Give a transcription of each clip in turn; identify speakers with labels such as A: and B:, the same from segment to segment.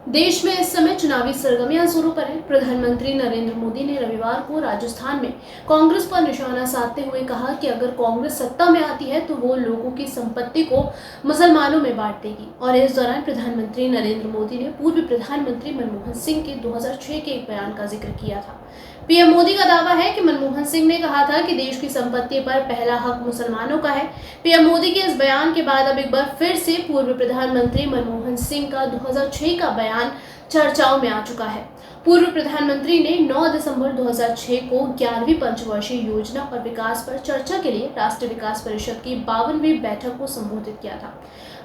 A: देश में इस समय चुनावी सरगर्मियां जोरों पर हैं। प्रधानमंत्री नरेंद्र मोदी ने रविवार को राजस्थान में कांग्रेस पर निशाना साधते हुए कहा कि अगर कांग्रेस सत्ता में आती है तो वो लोगों की संपत्ति को मुसलमानों में बांट देगी। और इस दौरान प्रधानमंत्री नरेंद्र मोदी ने पूर्व प्रधानमंत्री मनमोहन सिंह के 2006 के एक बयान का जिक्र किया था। पीएम मोदी का दावा है कि मनमोहन सिंह ने कहा था कि देश की संपत्ति पर पहला हक मुसलमानों का है। पीएम मोदी के इस बयान के बाद अब एक बार फिर से पूर्व प्रधानमंत्री मनमोहन सिंह का 2006 का बयान चर्चाओं में आ चुका है। पूर्व प्रधानमंत्री ने 9 दिसंबर 2006 को 11वीं पंचवर्षीय योजना और विकास पर चर्चा के लिए राष्ट्रीय विकास परिषद की 52वीं बैठक को संबोधित किया था।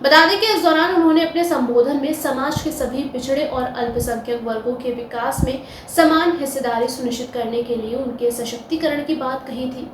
A: बता दें कि इस दौरान उन्होंने अपने संबोधन में समाज के सभी पिछड़े और अल्पसंख्यक वर्गों के विकास में समान हिस्सेदारी सुनिश्चित करने के लिए उनके सशक्तिकरण की बात कही थी।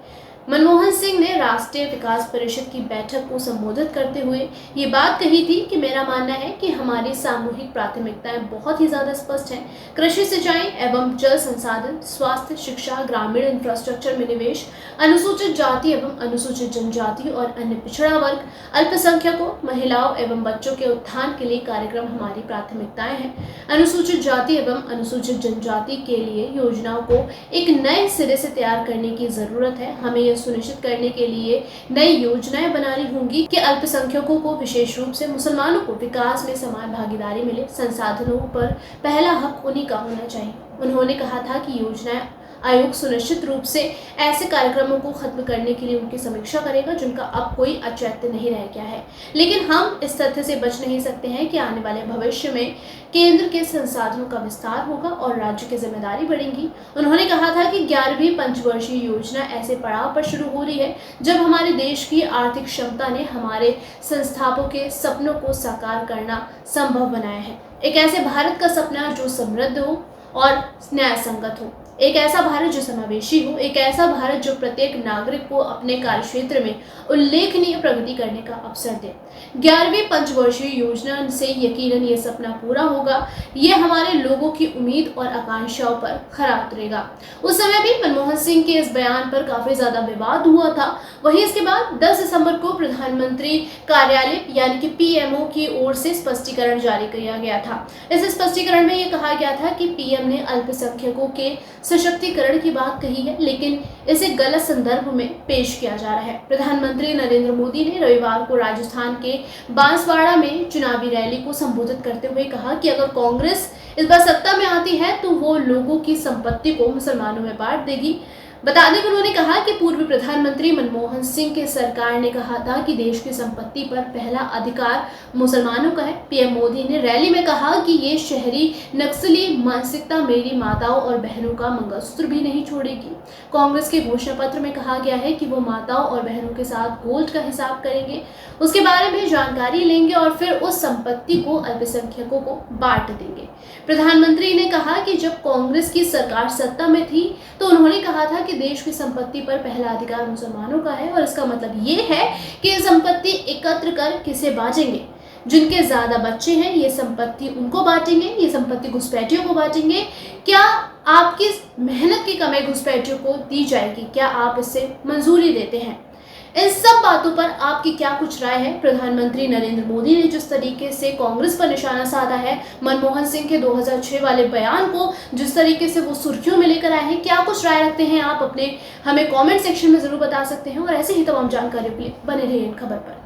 A: मनमोहन सिंह ने राष्ट्रीय विकास परिषद की बैठक को संबोधित करते हुए ये बात कही थी कि मेरा मानना है कि हमारी सामूहिक प्राथमिकताएं बहुत ही ज्यादा स्पष्ट हैं। कृषि, सिंचाई एवं जल संसाधन, स्वास्थ्य, शिक्षा, ग्रामीण इंफ्रास्ट्रक्चर में निवेश, अनुसूचित जाति एवं अनुसूचित जनजाति और अन्य पिछड़ा वर्ग, अल्पसंख्यकों, महिलाओं एवं बच्चों के उत्थान के लिए कार्यक्रम हमारी प्राथमिकताएं हैं। अनुसूचित जाति एवं अनुसूचित जनजाति के लिए योजनाओं को एक नए सिरे से तैयार करने की जरूरत है। हमें सुनिश्चित करने के लिए नई योजनाएं बनानी होंगी कि अल्पसंख्यकों को, विशेष रूप से मुसलमानों को, विकास में समान भागीदारी मिले। संसाधनों पर पहला हक उन्हीं का होना चाहिए। उन्होंने कहा था कि योजना आयोग सुनिश्चित रूप से ऐसे कार्यक्रमों को खत्म करने के लिए उनकी समीक्षा करेगा जिनका अब कोई औचित्य नहीं रह गया है। लेकिन हम इस तथ्य से बच नहीं सकते हैं कि आने वाले भविष्य में केंद्र के संसाधनों का विस्तार होगा और राज्य की जिम्मेदारी बढ़ेगी। उन्होंने कहा था कि 11वीं पंचवर्षीय योजना ऐसे पड़ाव पर शुरू हो रही है जब हमारे देश की आर्थिक क्षमता ने हमारे संस्थापकों के सपनों को साकार करना संभव बनाया है। एक ऐसे भारत का सपना जो समृद्ध हो और न्याय संगत हो, एक ऐसा भारत जो समावेशी हो, एक ऐसा भारत जो प्रत्येक नागरिक को अपने कार्यक्षेत्र में उल्लेखनीय प्रगति करने का अवसर दे। 11वीं पंचवर्षीय योजना से यकीनन ये सपना पूरा होगा। ये हमारे लोगों की उम्मीद और आकांक्षाओं पर खरा उतरेगा। उस समय भी मनमोहन सिंह के इस बयान पर काफी ज्यादा विवाद हुआ था। वहीं इसके बाद 10 दिसंबर को प्रधानमंत्री कार्यालय यानी कि पीएमओ की ओर से स्पष्टीकरण जारी किया गया था। इस स्पष्टीकरण में ये कहा गया था कि पीएम ने अल्पसंख्यकों के सशक्तिकरण की बात कही है, लेकिन इसे गलत संदर्भ में पेश किया जा रहा है। प्रधानमंत्री नरेंद्र मोदी ने रविवार को राजस्थान के बांसवाड़ा में चुनावी रैली को संबोधित करते हुए कहा कि अगर कांग्रेस इस बार सत्ता में आती है तो वो लोगों की संपत्ति को मुसलमानों में बांट देगी। बता दें कि उन्होंने कहा कि पूर्व प्रधानमंत्री मनमोहन सिंह के सरकार ने कहा था कि देश की संपत्ति पर पहला अधिकार मुसलमानों का है। पीएम मोदी ने रैली में कहा कि ये शहरी नक्सली मानसिकता मेरी माताओं और बहनों का मंगलसूत्र भी नहीं छोड़ेगी। कांग्रेस के घोषणा पत्र में कहा गया है कि वो माताओं और बहनों के साथ गोल्ड का हिसाब करेंगे, उसके बारे में जानकारी लेंगे और फिर उस संपत्ति को अल्पसंख्यकों को बांट देंगे। प्रधानमंत्री ने कहा कि जब कांग्रेस की सरकार सत्ता में थी तो उन्होंने कहा था कि देश की संपत्ति पर पहला अधिकार मुसलमानों का है और इसका मतलब ये है कि ये संपत्ति एकत्र कर किसे बांटेंगे। जिनके ज्यादा बच्चे हैं ये संपत्ति उनको बांटेंगे, ये संपत्ति घुसपैठियों को बांटेंगे। क्या आपकी मेहनत की कमाई घुसपैठियों को दी जाएगी? क्या आप इससे मंजूरी देते हैं? इन सब बातों पर आपकी क्या कुछ राय है? प्रधानमंत्री नरेंद्र मोदी ने जिस तरीके से कांग्रेस पर निशाना साधा है, मनमोहन सिंह के 2006 वाले बयान को जिस तरीके से वो सुर्खियों में लेकर आए हैं, क्या कुछ राय रखते हैं आप? अपने हमें कमेंट सेक्शन में जरूर बता सकते हैं और ऐसे ही तमाम जानकारियों के लिए बने रहिए इन खबर पर।